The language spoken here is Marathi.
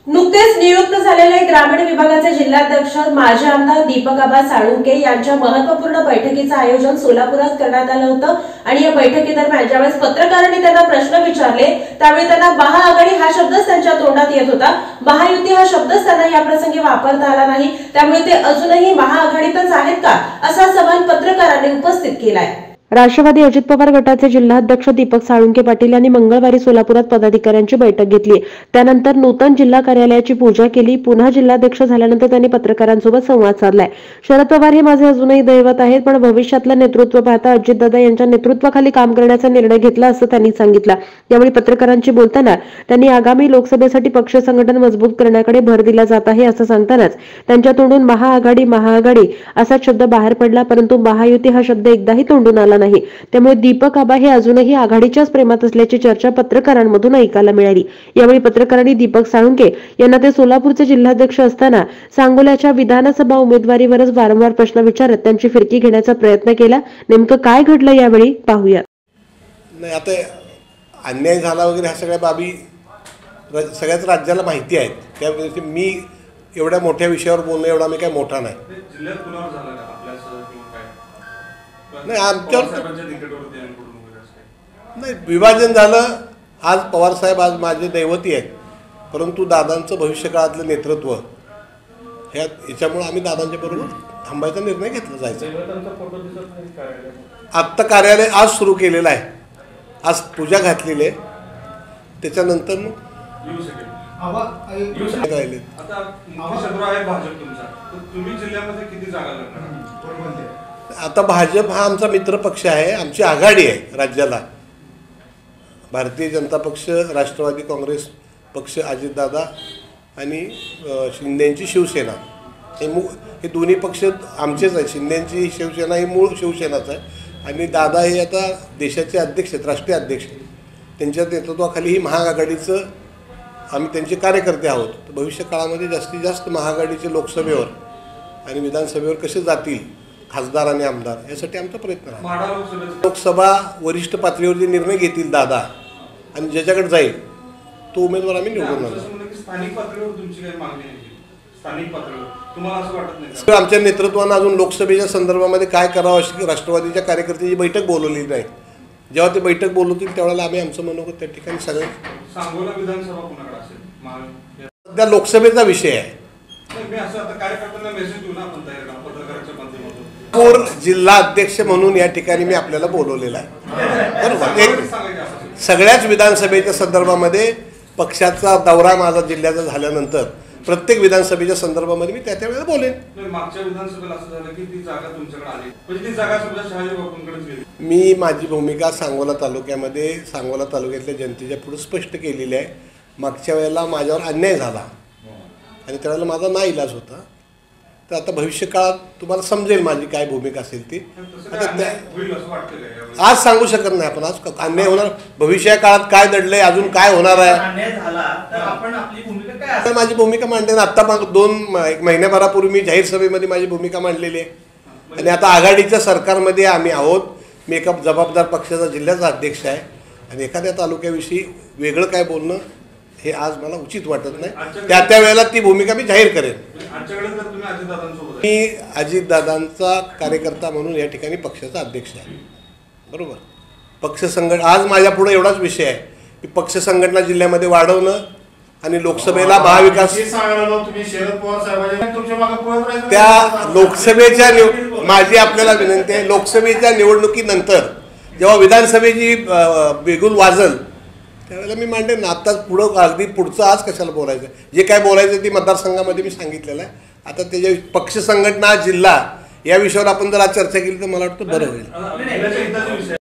नुकतेच नियुक्त झालेले ग्रामीण विभागाचे जिल्हाध्यक्ष माजी आमदार दीपक आबा साळुंके यांच्या महत्त्वपूर्ण बैठकीचं आयोजन सोलापुरात करण्यात आलं होतं आणि या बैठकीदरम्यान ज्यावेळेस पत्रकारांनी त्यांना प्रश्न विचारले त्यावेळी त्यांना महाआघाडी हा शब्दच त्यांच्या तोंडात येत होता। महायुती हा शब्दच त्यांना या प्रसंगी वापरता आला नाही, त्यामुळे ते अजूनही महाआघाडीतच आहेत का असा सवाल पत्रकारांनी उपस्थित केलाय। राष्ट्रवादी अजित पवार गटाचे जिल्हाध्यक्ष दीपक साळुंके पाटील यांनी मंगळवारी सोलापुरात पदाधिकाऱ्यांची बैठक घेतली। त्यानंतर नूतन जिल्हा कार्यालयाची पूजा केली। पुन्हा जिल्हाध्यक्ष झाल्यानंतर त्यांनी पत्रकारांसोबत संवाद साधलाय। शरद पवार हे माझे अजूनही दैवत आहेत, पण भविष्यातलं नेतृत्व पाहता अजितदादा यांच्या नेतृत्वाखाली काम करण्याचा निर्णय घेतला असं त्यांनी सांगितलं। यावेळी पत्रकारांशी बोलताना त्यांनी आगामी लोकसभेसाठी पक्ष संघटन मजबूत करण्याकडे भर दिला जात आहे असं सांगतानाच त्यांच्या तोंडून महाआघाडी असा शब्द बाहेर पडला, परंतु महायुती हा शब्द एकदाही तोंडून आला नाही। त्यामुळे दीपक आबा हे अजूनही आघाडीच्याच प्रेमात असल्याची चर्चा पत्रकारांमधून ऐकायला मिळाली। यावेळी पत्रकारांनी दीपक साळुंके यांना ते सोलापूरचे जिल्हाध्यक्ष असताना सांगोल्याच्या विधानसभा उमेदवारीवरच वारंवार प्रश्न विचारत त्यांची फिरकी घेण्याचा प्रयत्न केला। नेमकं काय घडलं यावेळी पाहूया। नाही, आता अन्याय झाला वगैरे ह्या सगळ्या बाबी सगळ्याच राज्याला माहिती आहेत। त्यामुळे मी एवढ्या मोठ्या विषयावर बोलणं एवढा मी काय मोठा नाही। नाही, आमच्यावर नाही विभाजन झालं। आज पवार साहेब आज माझे दैवती आहेत, परंतु दादांचं भविष्यकाळातलं नेतृत्व याच्यामुळे आम्ही दादांच्या बरोबर थांबायचा निर्णय घेतला जायचा। आत्ता कार्यालय आज सुरू केलेलं आहे, आज पूजा घातलेली आहे, त्याच्यानंतर राहिले। आता भाजप हा आमचा मित्र पक्ष आहे, आमची आघाडी आहे राज्याला। भारतीय जनता पक्ष, राष्ट्रवादी काँग्रेस पक्ष, अजितदादा आणि शिंदेची शिवसेना हे दोन्ही पक्ष आमचेच आहेत। शिंदेची शिवसेना ही मूळ शिवसेनाच आहे आणि दादा हे आता देशाचे अध्यक्ष आहेत, राष्ट्रीय अध्यक्ष। त्यांच्या नेतृत्वाखाली ही महाआघाडीचं आम्ही त्यांचे कार्यकर्ते आहोत। तर भविष्य काळामध्ये जास्तीत जास्त महाआघाडीचे लोकसभेवर आणि विधानसभेवर कसे जातील खासदार आणि आमदार यासाठी आमचा प्रयत्न आहे। लोकसभा वरिष्ठ पातळीवर जे निर्णय घेतील दादा आणि ज्याच्याकडे जाईल तो उमेदवार आम्ही निवडून आणू। आमच्या नेतृत्वानं अजून लोकसभेच्या संदर्भामध्ये काय करावं अशी राष्ट्रवादीच्या कार्यकर्त्यांची बैठक बोलवली नाही। जेव्हा ते बैठक बोलवतील त्यावेळेला आम्ही आमचं मनोगत त्या ठिकाणी सगळं सध्या लोकसभेचा विषय आहे। जिल्हा अध्यक्ष म्हणून या ठिकाणी मी आपल्याला बोलवलेला आहे, बरोबर। सगळ्याच विधानसभेच्या संदर्भामध्ये पक्षाचा दौरा माझा जिल्ह्याचा झाल्यानंतर प्रत्येक विधानसभेच्या संदर्भामध्ये मी त्या वेळेला बोलेन। मी माझी भूमिका सांगोला तालुक्यातल्या जनतेच्या पुढे स्पष्ट केलेली आहे। मागच्या वेळेला माझ्यावर अन्याय झाला आणि त्यावेळेला माझा नाईलाज होता। तर आता भविष्य काळात तुम्हाला समजेल माझी काय भूमिका असेल ती। आज सांगू शकत नाही आपण, आज अन्याय होणार, भविष्य काळात काय दडलंय, अजून काय होणार आहे, माझी भूमिका मांडली। आता एक महिन्याभरापूर्वी मी जाहीर सभेमध्ये माझी भूमिका मांडलेली आहे आणि आता आघाडीच्या सरकारमध्ये आम्ही आहोत। मी एका जबाबदार पक्षाचा जिल्ह्याचा अध्यक्ष आहे आणि एखाद्या तालुक्याविषयी वेगळं काय बोलणं हे आज मला उचित वाटत नाही। त्या वेळेला ती भूमिका मी जाहीर करेन। मी अजितदादांचा कार्यकर्ता म्हणून या ठिकाणी पक्षाचा अध्यक्ष आहे, बरोबर। पक्ष संघटना आज माझ्या पुढे एवढाच विषय आहे की पक्ष संघटना जिल्ह्यामध्ये वाढवणं आणि लोकसभेला महाविकास त्या लोकसभेच्या माझी आपल्याला विनंती आहे, लोकसभेच्या निवडणुकीनंतर जेव्हा विधानसभेची बिगुल वाजल त्यावेळेला मी मांडेन ना। आत्ताच पुढं अगदी पुढचं आज कशाला बोलायचं, जे काय बोलायचं ती मतदारसंघामध्ये मी सांगितलेलं आहे। आता त्याच्या पक्ष संघटना जिल्हा या विषयावर आपण जर आज चर्चा केली तर मला वाटतं बरं होईल।